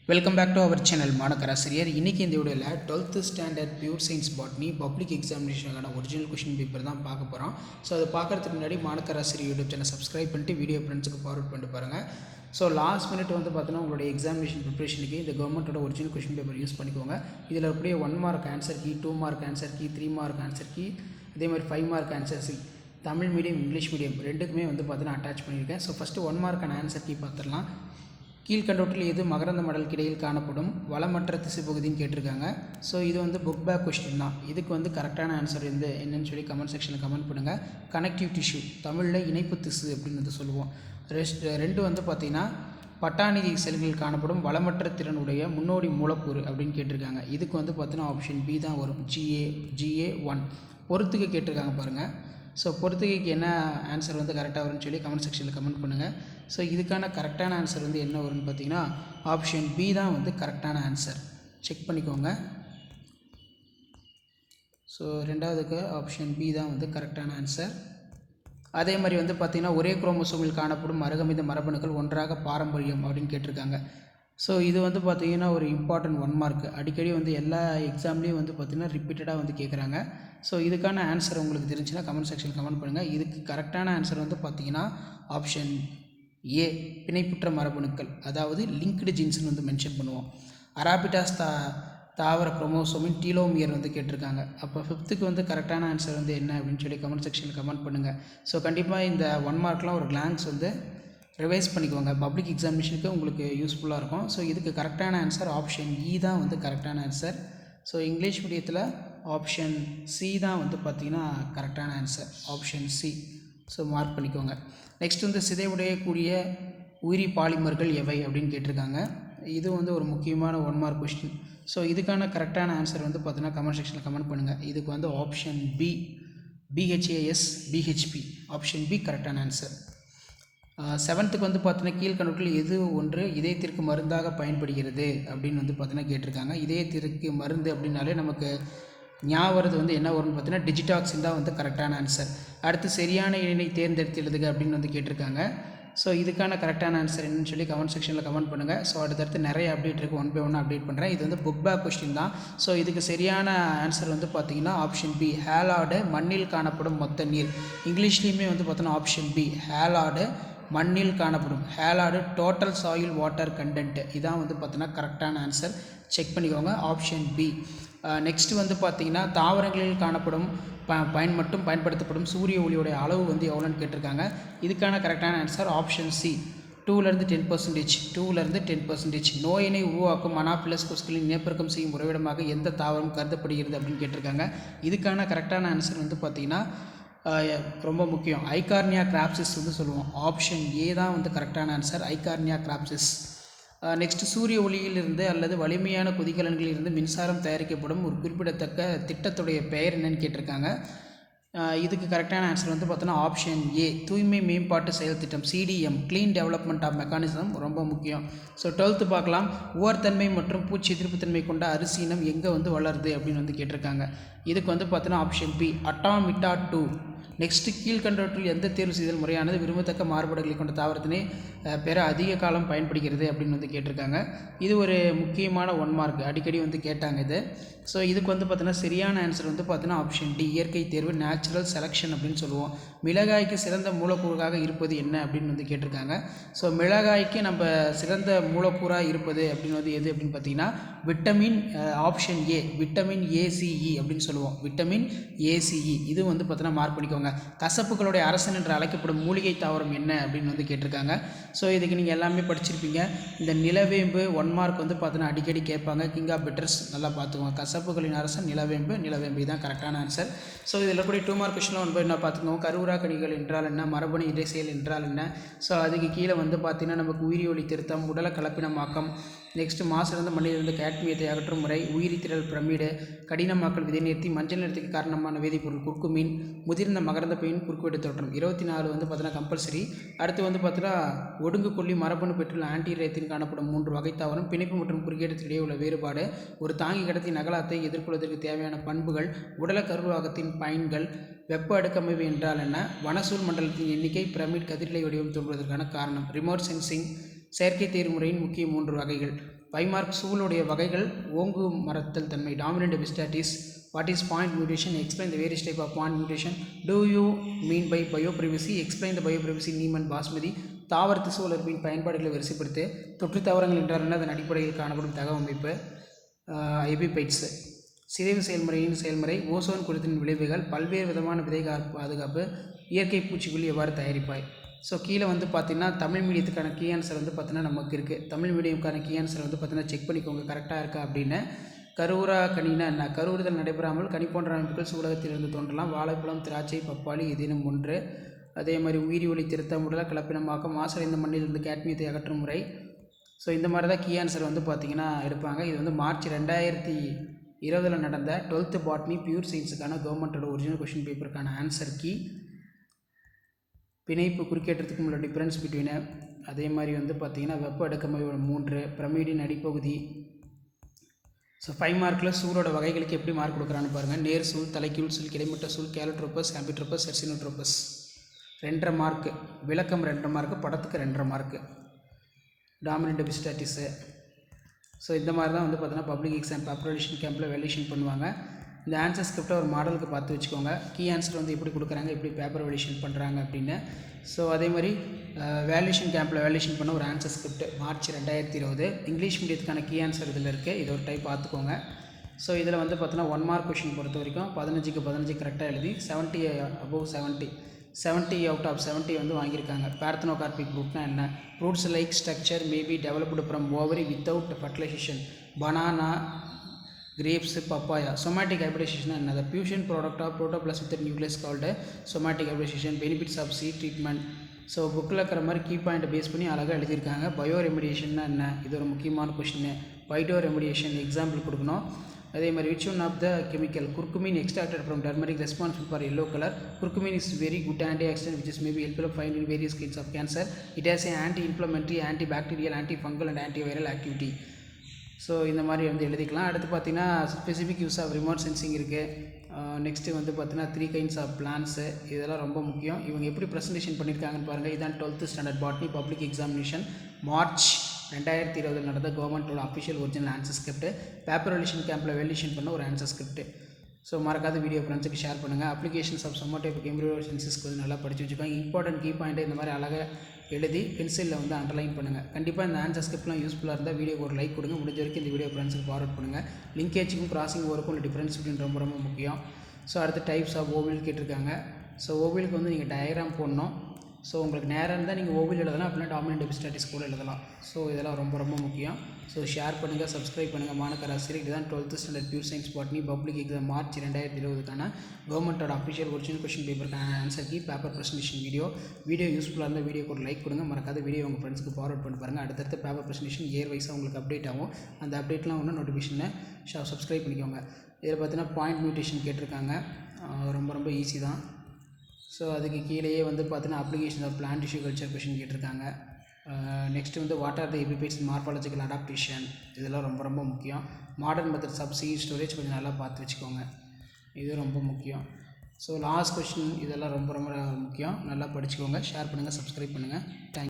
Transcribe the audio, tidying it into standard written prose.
Welcome back to our channel மாணக்கராசிரியர். இன்றைக்கி இந்த வீடியோவில் 12th standard pure science botany public எக்ஸாமினேஷனுக்கான ஒரிஜினல் கொஷின் பேப்பர் தான் பார்க்க போகிறோம். ஸோ அதை பார்க்குறதுக்கு முன்னாடி மாணக்கராசிரியர் யூடியூப் சேனல் சப்ஸ்கிரைப் பண்ணிட்டு வீடியோ ஃப்ரெண்ட்ஸுக்கு ஃபார்வர்ட் பண்ணிட்டு பாருங்கள். ஸோ லாஸ்ட் மினிட் பார்த்தீங்கன்னா உங்களுடைய எக்ஸாமினேஷன் ப்ரிப்பரேஷனுக்கு இந்த கவர்மெண்ட்டோட ஒரிஜினல் கொஷின் பேப்பர் யூஸ் பண்ணிக்கோங்க. இதில் அப்படியே 1 mark answer key, 2 mark answer key, 3 mark answer key, அதே மாதிரி 5 mark answer C, Tamil medium English medium ரெண்டுக்குமே பார்த்தீங்கன்னா அட்டாச் பண்ணியிருக்கேன். ஸோ ஃபஸ்ட்டு 1 மார்க்கான ஆன்சர் கீ பார்த்துடலாம். கீழ்கண்டவற்றில் எது மகரந்த மடலுக்கு இடையில் காணப்படும் வளமற்ற திசுப்பகுதின்னு கேட்டிருக்காங்க. ஸோ இது புக் பேக் கொஸ்டின் தான். இதுக்கு கரெக்டான ஆன்சர் என்னன்னு சொல்லி கமெண்ட் செக்ஷனில் கமெண்ட் பண்ணுங்கள். கனெக்டிவ் டிஷ்யூ, தமிழில் இணைப்பு திசு அப்படின்னு சொல்லுவோம். ரெண்டு பார்த்திங்கன்னா பட்டாணிதி செல்களில் காணப்படும் வளமற்ற திறனுடைய முன்னோடி மூலக்கூறு அப்படின்னு கேட்டிருக்காங்க. இதுக்கு பார்த்தீங்கன்னா ஆப்ஷன் பி தான் வரும், GA1. பொறுத்துக்கு கேட்டிருக்காங்க பாருங்கள். ஸோ பொறுத்துகைக்கு என்ன ஆன்சர் கரெக்டாக வரும்னு சொல்லி கமெண்ட் செக்ஷனில் கமெண்ட் பண்ணுங்கள். ஸோ இதுக்கான கரெக்டான ஆன்சர் என்ன வரும்னு பார்த்தீங்கன்னா ஆப்ஷன் பி தான் கரெக்டான ஆன்சர். செக் பண்ணிக்கோங்க. ஸோ ரெண்டாவதுக்கு ஆப்ஷன் பி தான் கரெக்டான ஆன்சர். அதே மாதிரி பார்த்திங்கன்னா ஒரே குரோமோசோமில் காணப்படும் அருகமைந்த மரபணுக்கள் ஒன்றாக பாரம்பரியம் அப்படின்னு கேட்டிருக்காங்க. ஸோ இது பார்த்திங்கன்னா ஒரு இம்பார்ட்டன்ட் 1 மார்க். அடிக்கடி எல்லா எக்ஸாம்லேயும் பார்த்திங்கன்னா ரிப்பீட்டடாக கேட்குறாங்க. ஸோ இதுக்கான ஆன்சர் உங்களுக்கு தெரிஞ்சுன்னா கமெண்ட் செக்ஷனில் கமெண்ட் பண்ணுங்கள். இதுக்கு கரெக்டான ஆன்சர் பார்த்திங்கன்னா ஆப்ஷன் ஏ, பிணைப்புற்ற மரபணுக்கள், அதாவது லிங்க்டு ஜீன்ஸ்னு மென்ஷன் பண்ணுவோம். அராபிட்டாஸ் தாவர குரோமோசோமின் டீலோமியர் கேட்டிருக்காங்க. அப்போ 5க்கு கரெக்டான ஆன்சர் என்ன அப்படின்னு சொல்லி கமெண்ட் செக்ஷனில் கமெண்ட் பண்ணுங்கள். ஸோ கண்டிப்பாக இந்த 1 மார்க்லாம் ஒரு கிளான்ஸ் ரிவைஸ் பண்ணிக்கோங்க. பப்ளிக் எக்ஸாமினேஷனுக்கு உங்களுக்கு யூஸ்ஃபுல்லாக இருக்கும். ஸோ இதுக்கு கரெக்டான ஆன்சர் ஆப்ஷன் இ தான் கரெக்டான ஆன்சர். ஸோ இங்கிலீஷ் மீடியத்தில் ஆப்ஷன் சி தான் பார்த்திங்கன்னா கரெக்டான answer, option C. So mark பண்ணிக்கோங்க. நெக்ஸ்ட் சிதைவுடையக்கூடிய உயிரி பாலிமர்கள் எவை அப்படின்னு கேட்டிருக்காங்க. இது ஒரு முக்கியமான 1 மார்க் கொஸ்டின். ஸோ இதுக்கான கரெக்டான ஆன்சர் பார்த்தீங்கன்னா கமெண்ட் செக்ஷனில் கமெண்ட் பண்ணுங்கள். இதுக்கு option B, BHAS BHP, option B கரெக்டான ஆன்சர். 7த்துக்கு பார்த்தீங்கன்னா கீழ்கண்டவற்றில் எது ஒன்று இதயத்திற்கு மருந்தாக பயன்படுகிறது அப்படின்னு பார்த்தீங்கன்னா கேட்டிருக்காங்க. இதயத்திற்கு மருந்து அப்படின்னாலே நமக்கு ஞாபகம் என்ன வரும்னு பார்த்தீங்கன்னா டிஜிடாக்சின் தான் கரெக்டான ஆன்சர். அடுத்து சரியான இணை தேர்ந்தெடுத்து எழுதுக அப்படின்னு கேட்டிருக்காங்க. ஸோ இதுக்கான கரெக்டான ஆன்சர் என்னன்னு சொல்லி கமெண்ட் செக்ஷனில் கமெண்ட் பண்ணுங்கள். ஸோ அடுத்தடுத்து நிறைய அப்டேட் இருக்குது, 1 by 1 அப்டேட் பண்ணுறேன். இது புக் பேக் கொஸ்டின் தான். ஸோ இதுக்கு சரியான ஆன்சர் பார்த்தீங்கன்னா ஆப்ஷன் பி, ஹேலாடு, மண்ணில் காணப்படும் மொத்த நீர். இங்கிலீஷ்லேயுமே பார்த்தோன்னா ஆப்ஷன் பி, ஹேலாடு, மண்ணில் காணப்படும், ஹேலாடு டோட்டல் சாயில் வாட்டர் கண்டென்ட். இதான் பார்த்தீங்கன்னா கரெக்டான ஆன்சர். செக் பண்ணிக்கோங்க, ஆப்ஷன் பி. நெக்ஸ்ட்டு பார்த்தீங்கன்னா தாவரங்களில் காணப்படும் மட்டும் பயன்படுத்தப்படும் சூரிய ஒளியோடைய அளவு எவ்வளோன்னு கேட்டிருக்காங்க. இதுக்கான கரெக்டான ஆன்சர் ஆப்ஷன் சி, 2லேருந்து 10%, 2லேருந்து 10%. நோயினை உருவாக்கும் அனாஃபிலஸ் கொசுக்களின் இனப்பெருக்கம் செய்யும் உறைவிடமாக எந்த தாவரம் கருதப்படுகிறது அப்படின்னு கேட்டிருக்காங்க. இதுக்கான கரெக்டான ஆன்சர் பார்த்தீங்கன்னா ரொம்ப முக்கியம், ஐகார்னியா கிராப்சிஸ் சொல்லுவோம். ஆப்ஷன் ஏ தான் கரெக்டான ஆன்சர், ஐகார்னியா கிராப்சிஸ். நெக்ஸ்ட்டு சூரிய ஒளியிலிருந்து அல்லது வலிமையான கொதிகலன்களிலிருந்து மின்சாரம் தயாரிக்கப்படும் ஒரு குறிப்பிடத்தக்க திட்டத்துடைய பெயர் என்னன்னு கேட்டிருக்காங்க. இதுக்கு கரெக்டான ஆன்சர் பார்த்தோன்னா ஆப்ஷன் ஏ, தூய்மை மேம்பாட்டு செயல் திட்டம், CDM, clean development of mechanism, ரொம்ப முக்கியம். ஸோ 12th பார்க்கலாம். உவர்த்தன்மை மற்றும் பூச்சி எதிர்ப்புத்தன்மை கொண்ட அரிசி இனம் எங்கே வளருது அப்படின்னு கேட்டிருக்காங்க. இதுக்கு பார்த்தோன்னா ஆப்ஷன் பி, அட்டாமிட்டா 2. நெக்ஸ்ட்டு கீழ்கண்டவற்றில் எந்த தேர்வு செய்தல் முறையானது விரும்பத்தக்க மாறுபாடுகளை கொண்ட தாவரத்தினை பெற அதிக காலம் பயன்படுகிறது அப்படின்னு கேட்டிருக்காங்க. இது ஒரு முக்கியமான 1 மார்க், அடிக்கடி கேட்டாங்க இது. ஸோ இதுக்கு பார்த்தீங்கன்னா சரியான ஆன்சர் பார்த்தீங்கன்னா ஆப்ஷன் டி, இயற்கை தேர்வு, நேச்சுரல் செலெக்ஷன் அப்படின்னு சொல்லுவோம். மிளகாய்க்கு சிறந்த மூலக்கூறாக இருப்பது என்ன அப்படின்னு கேட்டிருக்காங்க. ஸோ மிளகாய்க்கு நம்ம சிறந்த மூலக்கூறாக இருப்பது அப்படின்னு எது அப்படின்னு பார்த்தீங்கன்னா vitamin, option A, vitamin ACE அப்படின்னு சொல்லுவோம், விட்டமின் ACE. இது பார்த்தீங்கன்னா மார்க் பண்ணிக்கோங்க. கசப்புகளுடைய அரசன் என்று அழைக்கப்படும் மூலிகை தாவரம் என்ன அப்படின்னு கேட்டிருக்காங்க. ஸோ இதுக்கு நீங்கள் எல்லாமே படிச்சிருப்பீங்க. இந்த நிலவேம்பு 1 மார்க் பார்த்தீங்கன்னா அடிக்கடி கேட்பாங்க. கிங் ஆஃப் பெட்டர்ஸ் நல்லா பார்த்துக்கோங்க. கசப்புகளின் அரசன் நிலவேம்பு தான் கரெக்டான ஆன்சர். ஸோ இதில் கூட 2 மார்க் கொஸ்டின் 1 by 1 பார்த்துக்கோங்க. கருவுரா கனிகள் என்றால் என்ன, மரபணு இடைச்செயல் என்றால் என்ன. ஸோ அதுக்கு கீழே பார்த்தீங்கன்னா நமக்கு உயிரி ஒளி திருத்தம், உடல கலப்பினமாக்கம், நெக்ஸ்ட்டு மாசிறந்த மண்ணிலிருந்து கேட்மியத்தை அகற்றும் முறை, உயிரி திரள் பிரமிடு, கடினமாக்கல், விதை நிறுத்தி, மஞ்சள் நிறத்துக்கு காரணமான வேதிப்பொருள் குர்குமின், முதிர்ந்த மகரந்த பையின் குறுக்குவெட்டு தோற்றம். 24 பார்த்தீங்கன்னா கம்பல்சரி. அடுத்து பார்த்தீங்கன்னா ஒடுங்கு கொல்லி மரபணு பெற்றுள்ள ஆன்டிரேத்தின் காணப்படும் 3 வகை தாவரம், பிணைப்பு மற்றும் குறுக்கீடத்துக்கு இடையே உள்ள வேறுபாடு, ஒரு தாங்கி கடத்தி நகலாத்தை எதிர்கொள்வதற்கு தேவையான பண்புகள், உடல கருவாகத்தின் பயன்கள், வெப்ப அடுக்கமைவு என்றால் என்ன, வனசூழ் மண்டலத்தின் எண்ணிக்கை, பிரமிட் கதிர்நிலை வடிவம் தோன்றுவதற்கான காரணம், ரிமோட் சென்சிங், செயற்கை தேர்வு முறையின் முக்கிய 3 வகைகள். 5 மார்க் சூளுடைய வகைகள் ஓங்கு மரத்தல் தன்மை dominant epistasis. What is point mutation? Explain the various type of point mutation. Do you mean by biopiracy? Explain the biopiracy neem and basmati. தாவர திசு வளர்ப்பின் பயன்பாடுகளை வரிசைப்படுத்து. தொற்று தாவரங்கள் என்றால் அதன் அடிப்படையில் காணப்படும் தகவமைப்பு எபிபைட்ஸ். சிதைவு செயல்முறை. ஓசோன் குறைத்தின் விளைவுகள். பல்வேறு விதமான விதை பாதுகாப்பு. இயற்கை பூச்சிக்கொல்லி எவ்வாறு தயாரிப்பாய்? ஸோ கீழே வந்து பார்த்திங்கன்னா தமிழ் மீடியத்துக்கான கீ ஆன்சர் வந்து பார்த்திங்கன்னா நமக்கு இருக்குது. தமிழ் மீடியமுக்கான கீ ஆன்சர் வந்து பார்த்திங்கன்னா செக் பண்ணிக்கோங்க கரெக்டாக இருக்கா அப்படின்னு. கருவுரா கனினா என்ன? கருவுறுதல் நடைபெறாமல் கனி போன்ற அமைப்புகள் சூலகத்திலிருந்து தோன்றலாம். வாழைப்பழம், திராட்சை, பப்பாளி ஏதேனும் ஒன்று. அதே மாதிரி உயிரி ஒளி திருத்தம், உடல கலப்பினமாக்கம், மாசடைந்த மண்ணிலிருந்து கேட்மியத்தை அகற்றும் முறை. ஸோ இந்த மாதிரி தான் கீ ஆன்சர் வந்து பார்த்திங்கன்னா எடுப்பாங்க. இது வந்து மார்ச் 2020 நடந்த 12th பாட்னி பியூர் சயின்ஸுக்கான கவர்மெண்ட்டோட ஒரிஜினல் கொஷின் பேப்பருக்கான ஆன்சர் கீ. பிணைப்பு குறுக்கேற்றத்துக்கும் உள்ள டிஃப்ரென்ஸ் பிட்வீன். அதே மாதிரி வந்து பார்த்திங்கன்னா வெப்ப அடுக்கமை 3, பிரமிடின் அடிப்பகுதி. ஸோ 5 மார்க்கில் சூலோட வகைகளுக்கு எப்படி மார்க் கொடுக்குறான்னு பாருங்கள். நேர் சூல், தலைக்கீழ் சூல், கிடைமட்ட சூல், கேலட்ரோபஸ், ஆம்பிட்ரோபஸ், செர்சினோட்ரோபஸ். 2.5 மார்க்கு. விளக்கம் 2.5 மார்க்கு. படத்துக்கு 2.5 மார்க்கு. டாமினன்ட் எபிஸ்டாட்டிஸு. ஸோ இந்த மாதிரி தான் வந்து பார்த்தீங்கன்னா பப்ளிக் எக்ஸாம் பேப்பர் எடிஷன் கேம்பில் வேல்யூஷன் பண்ணுவாங்க. இந்த ஆன்சர் ஸ்கிரிப்டை ஒரு மாடலுக்கு பார்த்து வச்சுக்கோங்க. கீ ஆன்சர் வந்து எப்படி கொடுக்குறாங்க, எப்படி பேப்பர் வேல்யூஷன் பண்ணுறாங்க அப்படின்னு. ஸோ அதே மாதிரி வேல்யூஷன் கேம்பில் வேல்யூஷன் பண்ண ஒரு ஆன்சர் ஸ்கிரிப்ட் மார்ச் 2020. இங்கிலீஷ் மீடியத்துக்கான கீ ஆன்சர் இதில் இருக்குது. இது ஒரு டைப் பார்த்துக்கோங்க. ஸோ இதில் வந்து பார்த்தோன்னா 1 மார்க் கொஷின் பொறுத்த வரைக்கும் 15க்கு 15 கரெக்டாக எழுதி 70 above 70 out of 70 வந்து வாங்கியிருக்காங்க. பார்த்தனோகார்பிக் ரூட்னா என்ன? Roots like structure may be developed from ovary without fertilisation. Banana, grapes, papaya. Somatic hybridization and another fusion product of protoplasm with nucleus called somatic hybridization. Benefits of seed treatment. So புக்கில் இருக்கிற மாதிரி key பாயிண்ட்டை base பண்ணி அழகாக எழுதியிருக்காங்க. Bio ரெமிடியேஷன்னா என்ன? இது ஒரு முக்கியமான கொஸ்டின். பைட்டோ ரெமிடியேஷன் எக்ஸாம்பிள் கொடுக்கணும். அதே மாதிரி which one of the chemical? Curcumin extracted from turmeric responsible for yellow colour. Curcumin is very good antioxidant which is maybe helpful to find in various kinds of cancer. It has an anti-inflammatory, antibacterial, antifungal and antiviral activity. So இந்த மாதிரி வந்து எழுதிக்கலாம். அடுத்து பார்த்திங்கன்னா specific use of remote sensing இருக்குது. Next வந்து பார்த்திங்கன்னா 3 kinds of plants. இதெல்லாம் ரொம்ப முக்கியம். இவங்க எப்படி ப்ரெசன்டேஷன் பண்ணியிருக்காங்கன்னு பாருங்கள். இதான் 12th standard botany public examination March 2020 நடந்த கவர்மெண்ட்டோட official original answer script. Paper valuation கேம்பில் வேல்யூஷன் பண்ண ஒரு ஆன்சர் ஸ்கிரிப்ட். ஸோ மறக்காத வீடியோ ஃப்ரெண்ட்ஸுக்கு ஷேர் பண்ணுங்கள். அப்ளிகேஷன்ஸ் ஆஃப் சம்மோடைப் எம்ப்ரியாலஜி சென்சஸ்க்கு வந்து நல்லா படித்து வச்சுக்கோங்க. இம்பார்ட்டன்ட் கீ பாயிண்ட்டு இந்த மாதிரி அழகாக எழுதி பென்சிலில் வந்து அண்டர்லைன் பண்ணுங்கள். கண்டிப்பாக இந்த ஆன்சர் ஸ்கிரிப்ட்லாம் யூஸ்ஃபுல்லாக இருந்தால் வீடியோக்கு ஒரு லைக் கொடுங்க. முடிஞ்ச வரைக்கும் இந்த வீடியோ ஃப்ரெண்ட்ஸுக்கு ஃபார்வர்ட் பண்ணுங்கள். லிங்கேஜுக்கும் கிராசிங் ஒர்க்கும் உள்ள டிஃப்ரென்ஸ் அப்படின்னு ரொம்ப ரொம்ப முக்கியம். ஸோ அடுத்து டைப்ஸ் ஆஃப் ஓவில் கேட்டிருக்காங்க. ஸோ ஓவிலுக்கு வந்து நீங்கள் டயக்ராம் போடணும். ஸோ உங்களுக்கு நேரம் இருந்தால் நீங்கள் ஓவில் எழுதலாம், அப்படின்னா டாமினன்ட் எபிஸ்டாட்டிஸ் கூட எழுதலாம். ஸோ இதெல்லாம் ரொம்ப ரொம்ப முக்கியம். ஸோ ஷேர் பண்ணுங்கள், சப்ஸ்கிரைப் பண்ணுங்கள். மாணக்கராசிரியர் இதுதான் 12th standard pure science botany public exam March 2020 கவர்மெண்ட்டோட அஃபிஷியல் ஒரிஜினல் கொஷின் பேப்பருக்கான answer key paper presentation video யூஸ்ஃபுல்லாக இருந்தால் வீடியோக்கு ஒரு லைக் கொடுங்க. மறக்காத வீடியோ உங்கள் ஃப்ரெண்ட்ஸுக்கு ஃபார்வர்ட் பண்ணி பாருங்கள். அடுத்தடுத்த பேப்பர் ப்ரெசன்டேஷன் இயர் வைஸாக உங்களுக்கு அப்டேட் ஆகும். அந்த அப்டேட்லாம் ஒன்று நோட்டிஃபிகேஷனை சப்ஸ்கிரைப் பண்ணிக்கோங்க. இதில் பார்த்தீங்கன்னா பாயிண்ட் மியூட்டேஷன் கேட்டிருக்காங்க. ரொம்ப ரொம்ப ஈஸி தான். ஸோ அதுக்கு கீழேயே வந்து பார்த்தீங்கன்னா application of plant tissue culture question கேட்டிருக்காங்க. நெக்ஸ்ட் வந்து what are the epiphytes morphological adaptation. இதெல்லாம் ரொம்ப ரொம்ப முக்கியம். Modern methods of seed storage கொஞ்சம் நல்லா பார்த்து வச்சுக்கோங்க. இது ரொம்ப முக்கியம். ஸோ லாஸ்ட் கொஷின் இதெல்லாம் ரொம்ப ரொம்ப முக்கியம். நல்லா படிச்சுக்கோங்க. ஷேர் பண்ணுங்கள், சப்ஸ்கிரைப் பண்ணுங்கள். தேங்க்யூ.